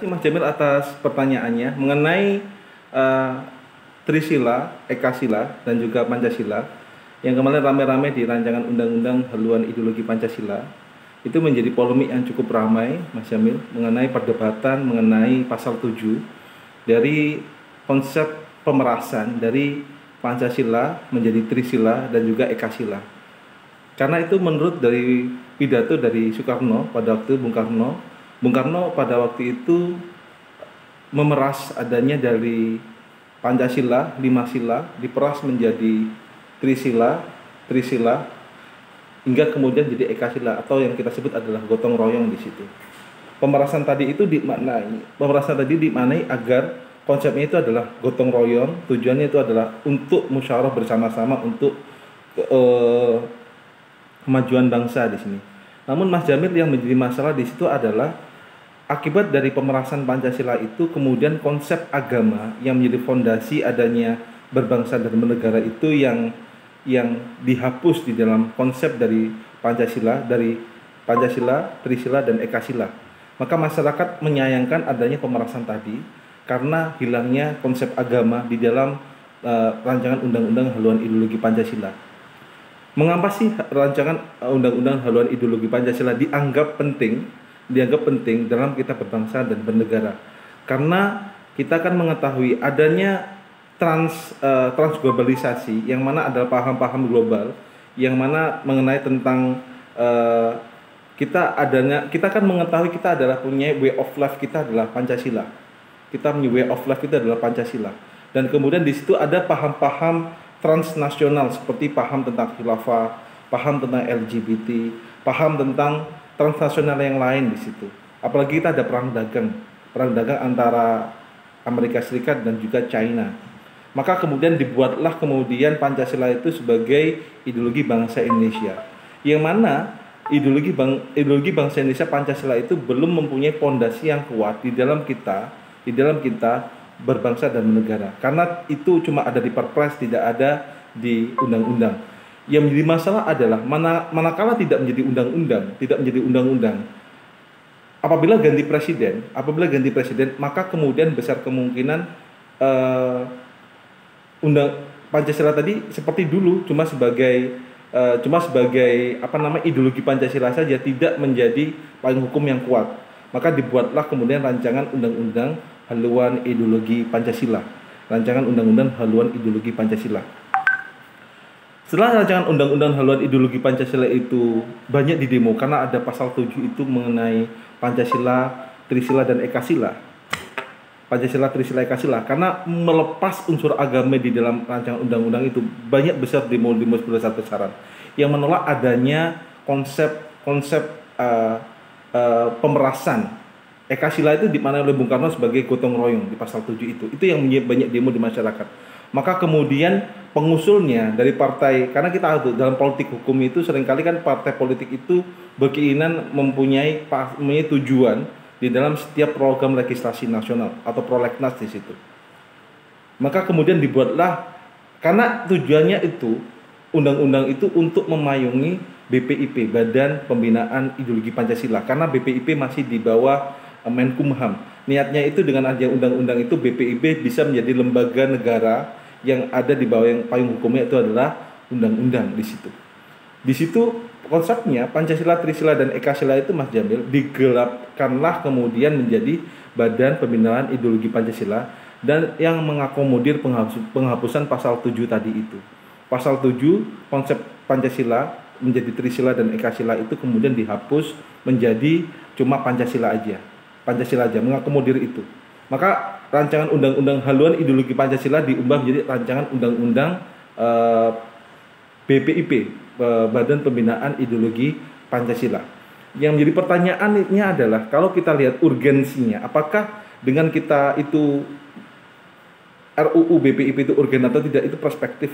Mas Jamil atas pertanyaannya mengenai eh, Trisila, Ekasila, dan juga Pancasila yang kemarin rame-rame di rancangan Undang-Undang Haluan Ideologi Pancasila. Itu menjadi polemik yang cukup ramai, Mas Jamil, mengenai perdebatan mengenai pasal 7 dari konsep pemerasan dari Pancasila menjadi Trisila dan juga Ekasila. Karena itu menurut dari pidato dari Soekarno pada waktu Bung Karno pada waktu itu memeras adanya dari Pancasila, 5 sila, diperas menjadi Trisila, Trisila, hingga kemudian jadi Ekasila atau yang kita sebut adalah gotong royong di situ. Pemerasan tadi dimaknai agar konsepnya itu adalah gotong royong, tujuannya itu adalah untuk musyawarah bersama-sama untuk kemajuan bangsa di sini. Namun Mas Jamil, yang menjadi masalah di situ adalah akibat dari pemerasan Pancasila itu kemudian konsep agama yang menjadi fondasi adanya berbangsa dan bernegara itu yang dihapus di dalam konsep dari Pancasila, Trisila dan Ekasila. Maka masyarakat menyayangkan adanya pemerasan tadi karena hilangnya konsep agama di dalam rancangan Undang-Undang Haluan Ideologi Pancasila. Mengapa sih rancangan Undang-Undang Haluan Ideologi Pancasila dianggap penting dalam kita berbangsa dan bernegara? Karena kita akan mengetahui adanya transglobalisasi, yang mana adalah paham-paham global yang mana mengenai tentang kita akan mengetahui kita adalah punya way of life, kita adalah Pancasila. Kita punya way of life, kita adalah Pancasila. Dan kemudian di situ ada paham-paham transnasional seperti paham tentang khilafah, paham tentang LGBT, paham tentang transnasional yang lain di situ. Apalagi kita ada perang dagang antara Amerika Serikat dan juga China. Maka kemudian dibuatlah kemudian Pancasila itu sebagai ideologi bangsa Indonesia. Yang mana ideologi bangsa Indonesia Pancasila itu belum mempunyai pondasi yang kuat di dalam kita berbangsa dan bernegara. Karena itu cuma ada di Perpres, tidak ada di undang-undang. Yang menjadi masalah adalah manakala tidak menjadi undang-undang, apabila ganti presiden, maka kemudian besar kemungkinan Pancasila tadi seperti dulu cuma sebagai ideologi Pancasila saja, tidak menjadi payung hukum yang kuat. Maka dibuatlah kemudian rancangan Undang-Undang Haluan Ideologi Pancasila. Setelah rancangan Undang-Undang Haluan Ideologi Pancasila itu banyak didemo karena ada pasal 7 itu mengenai Pancasila, Trisila dan Ekasila. Karena melepas unsur agama di dalam rancangan undang-undang itu, banyak besar demo besar-besaran yang menolak adanya konsep pemerasan. Ekasila itu dimaknai oleh Bung Karno sebagai gotong royong di pasal 7 itu. Itu yang banyak demo di masyarakat. Maka kemudian pengusulnya dari partai, karena kita tahu dalam politik hukum itu seringkali kan partai politik itu berkeinginan mempunyai tujuan di dalam setiap program legislasi nasional atau prolegnas di situ. Maka kemudian dibuatlah, karena tujuannya itu undang-undang itu untuk memayungi BPIP, Badan Pembinaan Ideologi Pancasila, karena BPIP masih di bawah Menkumham. Niatnya itu dengan adanya undang-undang itu BPIP bisa menjadi lembaga negara yang ada di bawah yang payung hukumnya itu adalah undang-undang di situ. Di situ konsepnya Pancasila, Trisila dan Ekasila itu, Mas Jamil, digelapkanlah kemudian menjadi Badan Pembinaan Ideologi Pancasila dan yang mengakomodir penghapusan pasal 7 tadi itu. Pasal 7 konsep Pancasila menjadi Trisila dan Ekasila itu kemudian dihapus menjadi cuma Pancasila aja, mengakomodir itu. Maka rancangan Undang-Undang Haluan Ideologi Pancasila diubah menjadi rancangan Undang-Undang BPIP, Badan Pembinaan Ideologi Pancasila. Yang menjadi pertanyaannya adalah, kalau kita lihat urgensinya, apakah dengan kita itu RUU BPIP itu urgen atau tidak, itu perspektif.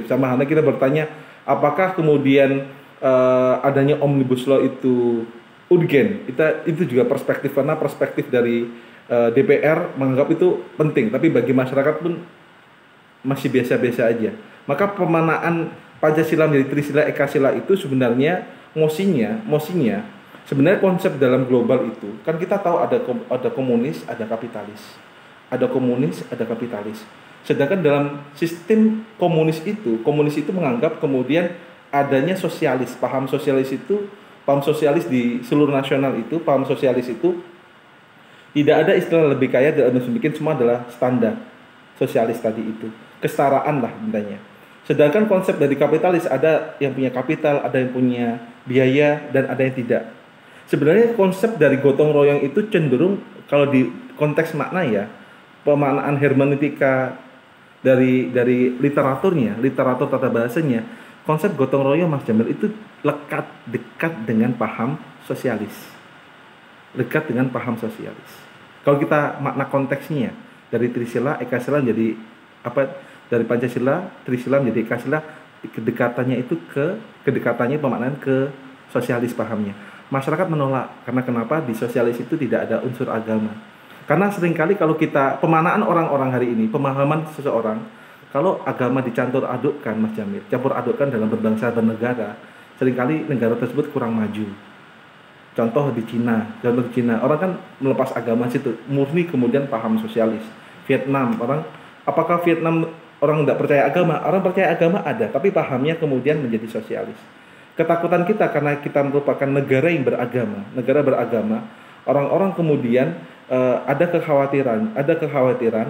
Sama halnya kita bertanya, apakah kemudian adanya Omnibus Law itu urgen, itu juga perspektif, karena perspektif dari DPR menganggap itu penting, tapi bagi masyarakat pun masih biasa-biasa aja. Maka pemanaan Pancasila menjadi Trisila Ekasila itu sebenarnya mosinya Sebenarnya konsep dalam global itu kan kita tahu ada komunis, ada kapitalis. Ada komunis, ada kapitalis. Sedangkan dalam sistem komunis itu menganggap kemudian adanya sosialis. Paham sosialis di seluruh nasional itu, paham sosialis itu tidak ada istilah lebih kaya dan bikin semua adalah standar sosialis tadi itu. Kesetaraan lah intinya. Sedangkan konsep dari kapitalis ada yang punya kapital, ada yang punya biaya, dan ada yang tidak. Sebenarnya konsep dari gotong royong itu cenderung kalau di konteks makna ya, pemaknaan hermeneutika dari literatur tata bahasanya, konsep gotong royong Mas Jamil itu dekat dengan paham sosialis. Dekat dengan paham sosialis. Kalau kita makna konteksnya dari Trisila, Ekasila jadi apa? Dari Pancasila, Trisila menjadi Ekasila, kedekatannya pemaknaan ke sosialis pahamnya. Masyarakat menolak karena kenapa? Di sosialis itu tidak ada unsur agama. Karena seringkali kalau kita pemaknaan orang-orang hari ini, pemahaman seseorang, kalau agama dicampur adukkan Mas Jamil, campur adukkan dalam berbangsa dan negara, seringkali negara tersebut kurang maju. Contoh di Cina, orang kan melepas agama situ, murni kemudian paham sosialis. Vietnam, apakah Vietnam orang tidak percaya agama? Orang percaya agama ada, tapi pahamnya kemudian menjadi sosialis. Ketakutan kita karena kita merupakan negara beragama, orang-orang kemudian ada kekhawatiran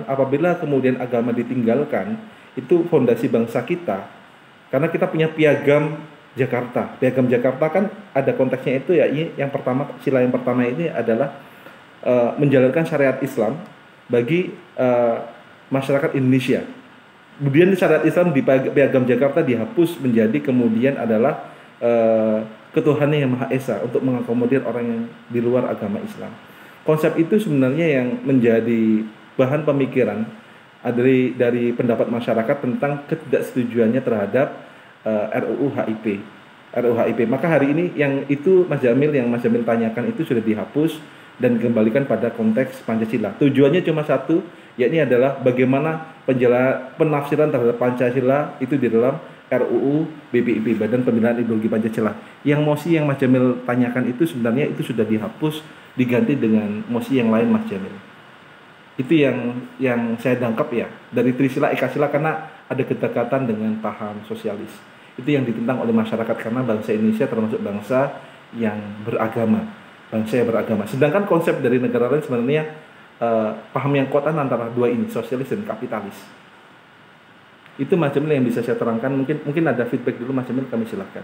apabila kemudian agama ditinggalkan, itu fondasi bangsa kita. Karena kita punya piagam Jakarta kan ada konteksnya itu ya, yang pertama, sila yang pertama ini adalah menjalankan syariat Islam bagi masyarakat Indonesia. Kemudian syariat Islam di piagam Jakarta dihapus menjadi kemudian adalah ketuhanan yang Maha Esa untuk mengakomodir orang yang di luar agama Islam. Konsep itu sebenarnya yang menjadi bahan pemikiran dari pendapat masyarakat tentang ketidaksetujuannya terhadap RUU HIP. Maka hari ini yang itu Mas Jamil tanyakan itu sudah dihapus dan dikembalikan pada konteks Pancasila. Tujuannya cuma satu, yakni adalah bagaimana penafsiran terhadap Pancasila itu di dalam RUU BPIP, Badan Pembinaan Ideologi Pancasila. Yang mosi yang Mas Jamil tanyakan itu sebenarnya itu sudah dihapus, diganti dengan mosi yang lain Mas Jamil. Itu yang saya tangkap ya dari Trisila Ekasila, karena ada kedekatan dengan paham sosialis. Itu yang ditentang oleh masyarakat karena bangsa Indonesia termasuk bangsa yang beragama. Sedangkan konsep dari negara lain sebenarnya paham yang kuat antara dua ini, sosialis dan kapitalis. Itu Mas Jamil yang bisa saya terangkan. Mungkin ada feedback dulu Mas Jamil, kami silakan.